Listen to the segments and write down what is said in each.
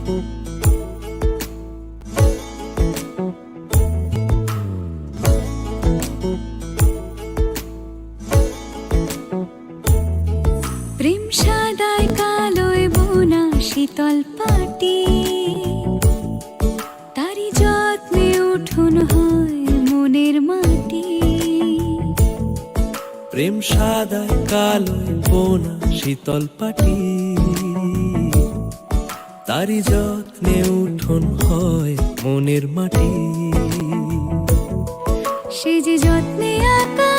প্রেম সাদায় কালোয় বোনা শীতল পাটি, তারি যত্নে উঠোন হয় মনের মাটি। প্রেম সাদায় কালোয় বোনা শীতল পাটি, তারি যত্নে উঠোন হয় মনের মাটি। সে যে যত্নে আঁকা,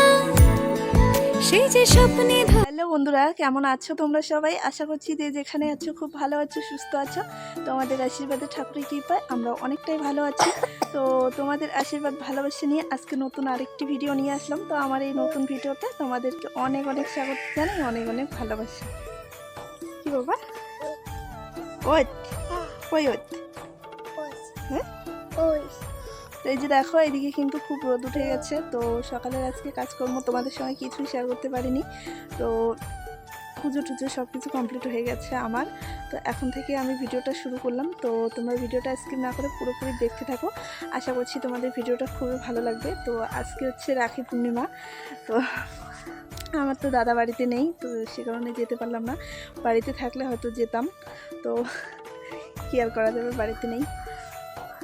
সে যে স্বপ্নে। হ্যালো বন্ধুরা, কেমন আছো তোমরা সবাই? আশা করছি যে যেখানে আছো খুব ভালো আছো, সুস্থ আছো। তোমাদের আশীর্বাদে ঠাকুরের কৃপায় আমরা অনেকটাই ভালো আছি। তো তোমাদের আশীর্বাদ ভালোবাসা নিয়ে আজকে নতুন আরেকটি ভিডিও নিয়ে আসলাম। তো আমার এই নতুন ভিডিওতে তোমাদেরকে অনেক অনেক স্বাগত জানাই, অনেক অনেক ভালোবাসা। কি বাবা ওট ওই ওট হ্যাঁ ওই। তো এই যে দেখো, এদিকে কিন্তু খুব রোদ উঠে গেছে। তো সকালের আজকে কাজকর্ম তোমাদের সঙ্গে কিছুই শেয়ার করতে পারিনি। তো পুজো টুজো সব কিছু কমপ্লিট হয়ে গেছে আমার। তো এখন থেকে আমি ভিডিওটা শুরু করলাম। তো তোমরা ভিডিওটা স্কিপ না করে পুরোপুরি দেখতে থাকো। আশা করছি তোমাদের ভিডিওটা খুবই ভালো লাগবে। তো আজকে হচ্ছে রাখি পূর্ণিমা। তো আমার তো দাদা বাড়িতে নেই, তো সে কারণে যেতে পারলাম না। বাড়িতে থাকলে হয়তো যেতাম, তো কি আর করা যাবে, বাড়িতে নেই।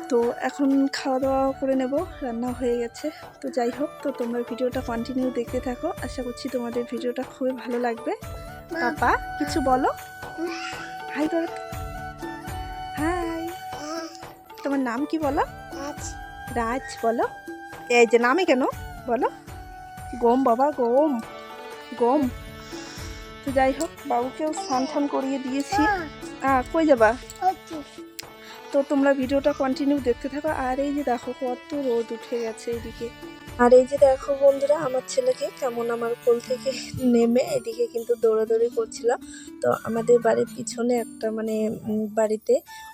তো এখন খাওয়া দাওয়া করে নেব, রান্না হয়ে গেছে। তো যাই হোক, তো তোমরা ভিডিওটা কন্টিনিউ দেখতে থাকো। আশা করছি তোমাদের ভিডিওটা খুবই ভালো লাগবে। পাপা কিছু বলো, হাই করো। হাই, তোমার নাম কি বলো? রাজ বলো। এই যে নামে কেন বলো? গম বাবা, গম গম। তো যাই হোক, বাবুকেও স্নান টান করিয়ে দিয়েছি। কই যাবা? তো তোমরা ভিডিওটা কন্টিনিউ দেখতে থাকো। আর এই যে দেখো কত রোদ উঠে গেছে এদিকে। আর এই যে দেখো বন্ধুরা, আমার ছেলেকে কেমন আমার কোল থেকে নেমে এদিকে কিন্তু দৌড়াদৌড়ি করছিল। তো আমাদের বাড়ির পিছনে একটা বাড়িতে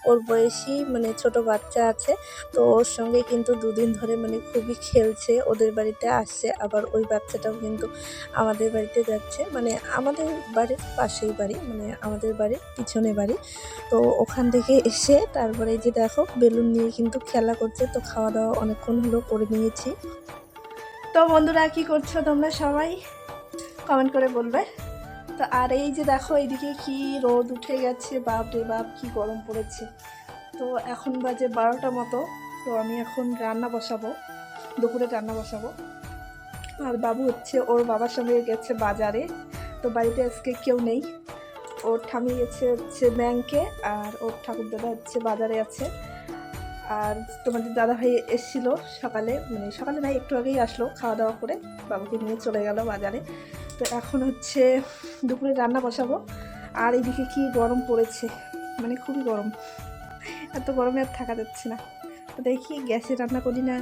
ওর বয়সী ছোট বাচ্চা আছে। তো ওর সঙ্গে কিন্তু দুদিন ধরে খুবই খেলছে, ওদের বাড়িতে আসছে। আবার ওই বাচ্চাটাও কিন্তু আমাদের বাড়িতে যাচ্ছে, আমাদের বাড়ির পাশেই বাড়ি, আমাদের বাড়ির পিছনে বাড়ি। তো ওখান থেকে এসে তারপরে এই যে দেখো বেলুন নিয়ে কিন্তু খেলা করছে। তো খাওয়া দাওয়া অনেকক্ষণ হলো করে নিয়েছি। তো বন্ধুরা, কি করছো তোমরা সবাই কমেন্ট করে বলবে। তো আর এই যে দেখো এইদিকে কি রোদ উঠে গেছে, বাপ রে বাপ কি গরম পড়েছে। তো এখন বাজে 12টা মতো। তো আমি এখন রান্না বসাবো, দুপুরে রান্না বসাবো। আর বাবু হচ্ছে ওর বাবার সঙ্গে গেছে বাজারে। তো বাড়িতে আজকে কেউ নেই, ওর ঠামি গেছে হচ্ছে ব্যাংকে, আর ওর ঠাকুরদাদা হচ্ছে বাজারে আছে। আর তোমাদের দাদাভাই এসেছিল সকালে, সকালে নাই একটু আগেই আসলো, খাওয়া দাওয়া করে বাবুকে নিয়ে চলে গেল বাজারে। তো এখন হচ্ছে দুপুরে রান্না বসাবো। আর এইদিকে কি গরম পড়েছে, খুবই গরম, এত গরমে আর থাকা যাচ্ছে না। তো দেখি গ্যাসে রান্না করি না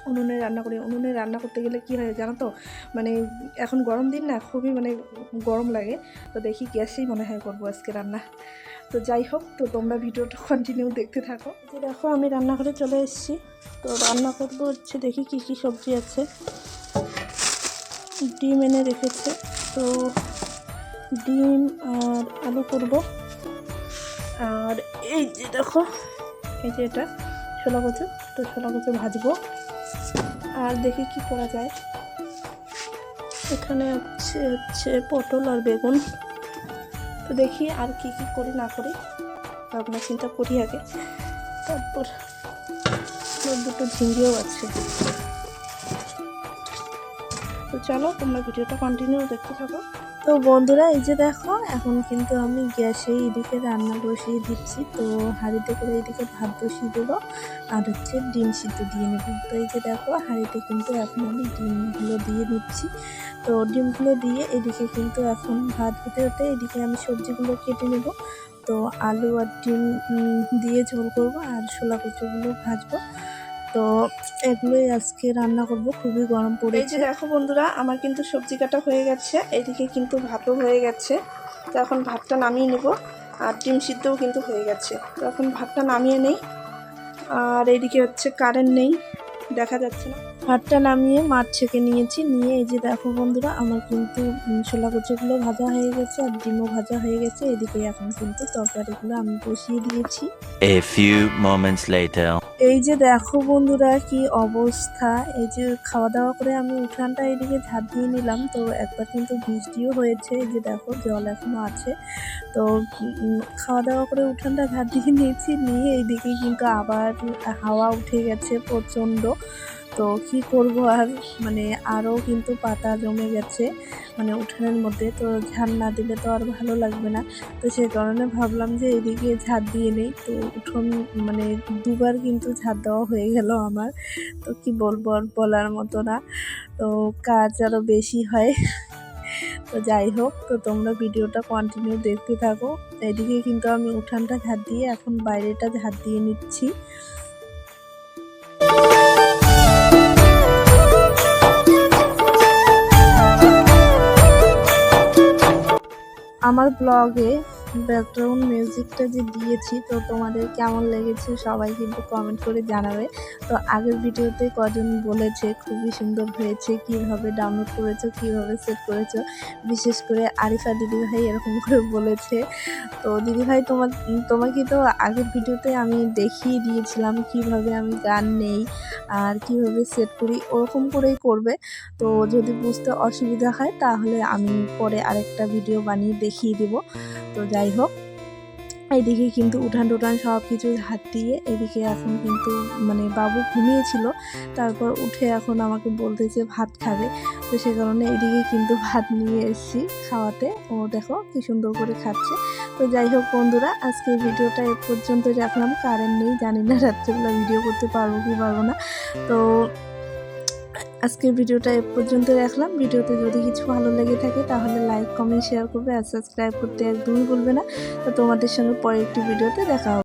উনুনে রান্না করি। উনুনে রান্না করতে গেলে কি হয় জানো তো, এখন গরম দিন না, খুবই গরম লাগে। তো দেখি গ্যাসেই মনে হয় করবো আজকে রান্না। তো যাই হোক, তো তোমরা ভিডিওটা কন্টিনিউ দেখতে থাকো। যে দেখো আমি রান্নাঘরে চলে এসেছি। তো রান্না করবো হচ্ছে, দেখি কি কি সবজি আছে। ডিম এনে রেখেছে, তো ডিম আর আলু করব। আর এই যে দেখো, এই যে এটা ছোলা কচু, তো ছোলা কচু ভাজবো। আর দেখি কি করা যায়। এখানে হচ্ছে পটল আর বেগুন। তো দেখি আর কি কি করি না করি, ভাবনা চিন্তা করি আগে। তারপর দুটো ঝিঙ্গেও আছে। তো চলো তোমরা ভিডিওটা কন্টিনিউ দেখতে থাকো। তো বন্ধুরা, এই যে দেখো এখন কিন্তু আমি গ্যাসে এদিকে রান্না বসিয়ে দিচ্ছি। তো হাঁড়িতে করে এদিকে ভাত বসিয়ে দেবো, আর হচ্ছে ডিম সিদ্ধ দিয়ে নেব। তো এই যে দেখো হাঁড়িতে কিন্তু এখন আমি ডিমগুলো দিয়ে নিচ্ছি। তো ডিমগুলো দিয়ে এদিকে কিন্তু এখন ভাত হতে হতে এদিকে আমি সবজিগুলো কেটে নেব। তো আলু আর ডিম দিয়ে ঝোল করব, আর ছোলা কচুগুলো ভাজবো। তো এগুলোই আজকে রান্না করব, খুবই গরম পড়েছে। এই যে দেখো বন্ধুরা, আমার কিন্তু সবজি কাটা হয়ে গেছে, এদিকে কিন্তু ভাতও হয়ে গেছে। তো এখন ভাতটা নামিয়ে নেব, আর ডিম সিদ্ধও কিন্তু হয়ে গেছে। তো এখন ভাতটা নামিয়ে নেই। আর এইদিকে হচ্ছে কারেন্ট নেই, দেখা যাচ্ছে না। ভাতটা নামিয়ে মাছ ছেঁকে নিয়েছি, নিয়ে এই যে দেখো বন্ধুরা আমার কিন্তু ছোলা কচুগুলো ভাজা হয়ে গেছে আর ডিমও ভাজা হয়ে গেছে। এদিকে এখন কিন্তু তরকারিগুলো আমি বসিয়ে দিয়েছি। A few moments later. এই যে দেখো বন্ধুরা কি অবস্থা, এই যে খাওয়া দাওয়া করে আমি উঠানটা এদিকে ঝাঁট দিয়ে নিলাম, তো একবার কিন্তু বৃষ্টিও হয়েছে, এই যে দেখো জল এখনো আছে। তো খাওয়া দাওয়া করে উঠানটা ঝাঁট দিয়ে নিয়েছি, নিয়ে এইদিকে কিন্তু আবার হাওয়া উঠে গেছে প্রচণ্ড। তো কি করব আর, মানে আরও কিন্তু পাতা জমে গেছে মানে উঠানের মধ্যে, তো ঝাড় না দিলে তো আর ভালো লাগবে না। তো সেই কারণে ভাবলাম যে এদিকে ঝাড় দিয়ে নেই। তো উঠোন মানে দুবার কিন্তু ঝাড় দেওয়া হয়ে গেল আমার। তো কি বলবো, আর বলার মতো না, তো কাজ আরও বেশি হয়। তো যাই হোক, তো তোমরা ভিডিওটা কন্টিনিউ দেখতে থাকো। এদিকে কিন্তু আমি উঠানটা ঝাড় দিয়ে এখন বাইরেটা ঝাড় দিয়ে নিচ্ছি। আমার ব্লগে ব্যাকগ্রাউন্ড মিউজিকটা যে দিয়েছি, তো তোমাদের কেমন লেগেছে সবাই কিন্তু কমেন্ট করে জানাবে। তো আগের ভিডিওতে কজন বলেছে খুবই সুন্দর হয়েছে, কিভাবে ডাউনলোড করেছো, কিভাবে সেট করেছো, বিশেষ করে আরিফা দিদিভাই এরকম করে বলেছে। তো দিদিভাই তোমাকে তো আগের ভিডিওতে আমি দেখিয়ে দিয়েছিলাম কিভাবে আমি গান নেই আর কিভাবে সেট করি, ওরকম করেই করবে। তো যদি বুঝতে অসুবিধা হয় তাহলে আমি পরে আরেকটা ভিডিও বানিয়ে দেখিয়ে দেব। তো যাই হোক, এইদিকে কিন্তু উঠান টুঠান সব কিছু হাত দিয়ে, এদিকে এখন কিন্তু মানে বাবু ঘুমিয়েছিল, তারপর উঠে এখন আমাকে বলতেছে ভাত খাবে। তো সে কারণে এদিকে কিন্তু ভাত নিয়ে এসেছি খাওয়াতে, ও দেখো কি সুন্দর করে খাচ্ছে। তো যাই হোক বন্ধুরা, আজকে ভিডিওটা এ পর্যন্ত রাখলাম। কারেন্ট নেই, জানি না রাত্রেবেলা ভিডিও করতে পারবো কি পারবো না। তো আজকের ভিডিওটা এ পর্যন্ত রাখলাম। ভিডিওতে যদি কিছু ভালো লেগে থাকে তাহলে লাইক, কমেন্ট, শেয়ার করবে আর সাবস্ক্রাইব করতে একদমই ভুলবে না। তো তোমাদের সঙ্গে পরে একটি ভিডিওতে দেখা হবে।